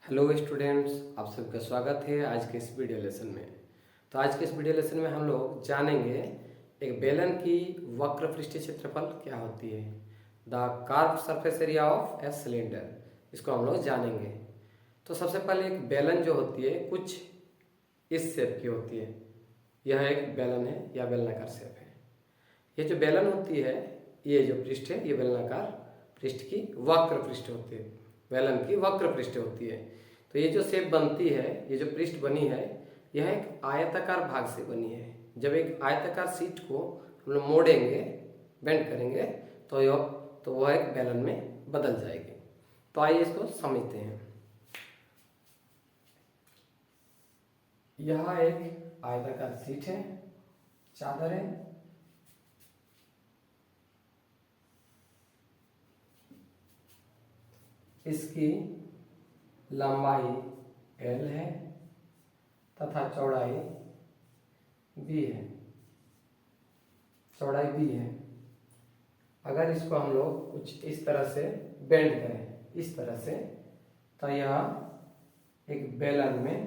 Hello students, आप सबका स्वागत है आज के इस वीडियो लेसन में। तो आज के इस वीडियो लेसन में हम लोग जानेंगे एक बेलन की वक्र पृष्ठीय क्षेत्रफल क्या होती है। The curve surface area of a cylinder, इसको हम लोग जानेंगे। तो सबसे पहले एक बेलन जो होती है कुछ इस शेप की होती है। यह एक बेलन है या बेलनाकार शेप है। ये जो बेलन होती है, ये जो पृष्ठ है, ये बेलनाकार पृष्ठ की वक्र पृष्ठ होती है। बेलन की वक्र पृष्ठ होती है। तो ये जो शेप बनती है, ये जो पृष्ठ बनी है, यह एक आयताकार भाग से बनी है। जब एक आयताकार शीट को हम लोग मोड़ेंगे, बेंड करेंगे, तो वह एक बेलन में बदल जाएगी। तो आइए इसको समझते हैं। यह एक आयताकार शीट है, चादर है। इसकी लंबाई L है तथा चौड़ाई B है। चौड़ाई B है। अगर इसको हम लोग कुछ इस तरह से बेंड करें, इस तरह से, तो यह एक बेलन में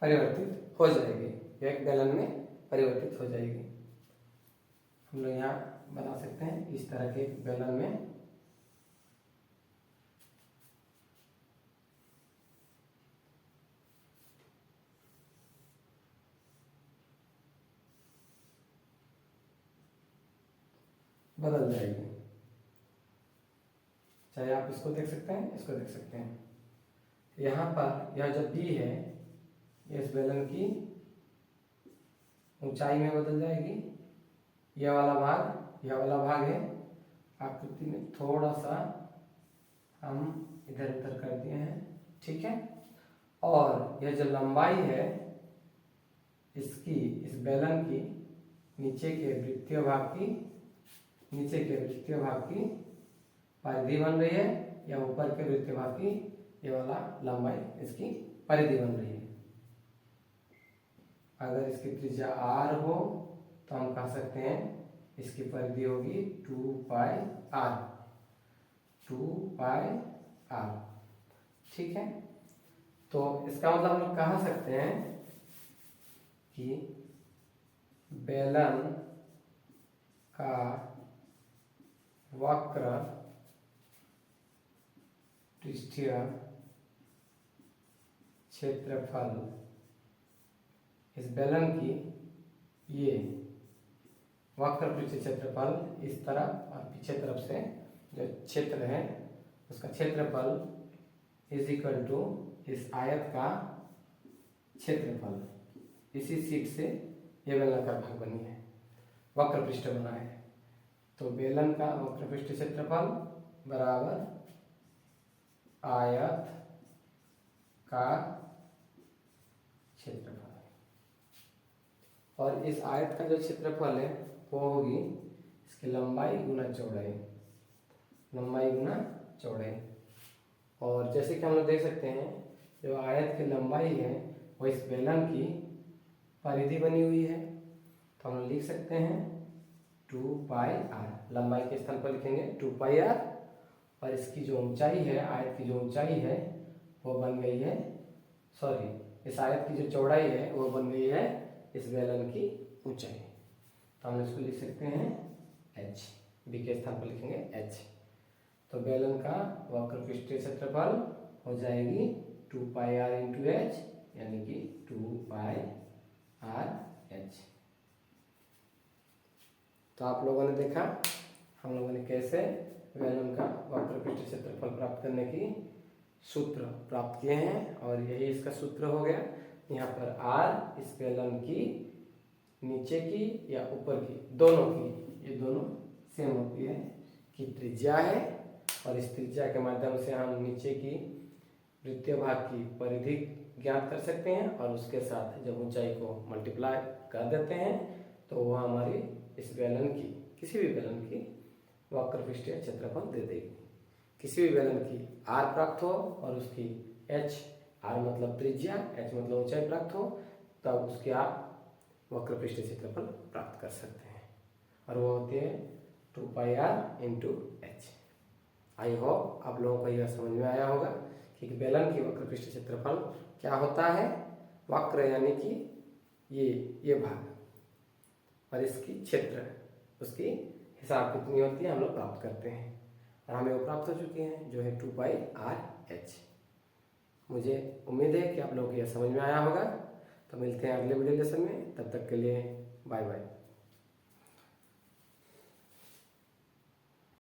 परिवर्तित हो जाएगी। यह एक बेलन में परिवर्तित हो जाएगी। हम लोग यहाँ बना सकते हैं इस तरह के एक बेलन में बदल जाएगी। चाहे आप इसको देख सकते हैं, इसको देख सकते हैं। यहाँ पर यह जो B है, ये इस बेलन की ऊंचाई में बदल जाएगी। यह वाला भाग है। आकृति में थोड़ा सा हम इधर उधर कर दिए हैं, ठीक है। और यह जो लंबाई है इसकी, इस बेलन की नीचे के वृत्तीय भाग की परिधि बन रही है, या ऊपर के वृत्तीय भाग की ये वाला लंबाई इसकी परिधि बन रही है। अगर इसकी त्रिज्या r हो तो हम कह सकते हैं इसकी परिधि होगी 2πr, ठीक है। तो इसका मतलब हम लोग कह सकते हैं कि बेलन का वक्र पृष्ठीय क्षेत्रफल, इस बेलन की ये वक्र पृष्ठीय क्षेत्रफल इस तरफ और पीछे तरफ से जो क्षेत्र है उसका क्षेत्रफल इज इक्वल टू इस आयत का क्षेत्रफल। इसी शीट से ये बेलनाकार भाग बनी है, वक्र पृष्ठ बना है। तो बेलन का वक्र पृष्ठ क्षेत्रफल बराबर आयत का क्षेत्रफल। और इस आयत का जो क्षेत्रफल है वो होगी इसकी लंबाई गुना चौड़ाई। और जैसे कि हम लोग देख सकते हैं, जो आयत की लंबाई है वो इस बेलन की परिधि बनी हुई है। तो हम लोग लिख सकते हैं 2πr, लंबाई के स्थान पर लिखेंगे 2πr। और इसकी जो ऊंचाई है, आयत की जो ऊंचाई है वो बन गई है, इस आयत की जो चौड़ाई है वो बन गई है इस बेलन की ऊंचाई। तो हम इसको लिख सकते हैं h, b के स्थान पर लिखेंगे h। तो बेलन का वक्र पृष्ठीय क्षेत्रफल हो जाएगी 2πr इंटू h, यानी कि 2πrh। तो आप लोगों ने देखा हम लोगों ने कैसे बेलन का वक्र पृष्ठीय क्षेत्रफल प्राप्त करने की सूत्र प्राप्त किए हैं। और यही इसका सूत्र हो गया। यहाँ पर r इस बेलन की नीचे की या ऊपर की, दोनों की, ये दोनों सेम होती है कि त्रिज्या है। और इस त्रिज्या के माध्यम से हम नीचे की वृत्तीय भाग की परिधि ज्ञात कर सकते हैं। और उसके साथ जब ऊंचाई को मल्टीप्लाई कर देते हैं तो वह हमारी इस बेलन की, किसी भी बेलन की वक्र पृष्ठीय क्षेत्रफल दे देगी। किसी भी बेलन की r प्राप्त हो और उसकी h, r मतलब त्रिज्या, h मतलब ऊंचाई प्राप्त हो, तब उसकी आप वक्र पृष्ठीय क्षेत्रफल प्राप्त कर सकते हैं। और वो होती है 2πr into h। I hope आप लोगों को यह समझ में आया होगा कि बेलन की वक्र पृष्ठ क्षेत्रफल क्या होता है। वक्र यानी कि ये भाग और इसकी क्षेत्र, उसकी हिसाब कितनी होती है हम लोग प्राप्त करते हैं, और हमें वो प्राप्त हो चुके हैं जो है 2πr/h। मुझे उम्मीद है कि आप लोगों को यह समझ में आया होगा। तो मिलते हैं अगले वीडियो लेसन में, तब तक के लिए बाय बाय।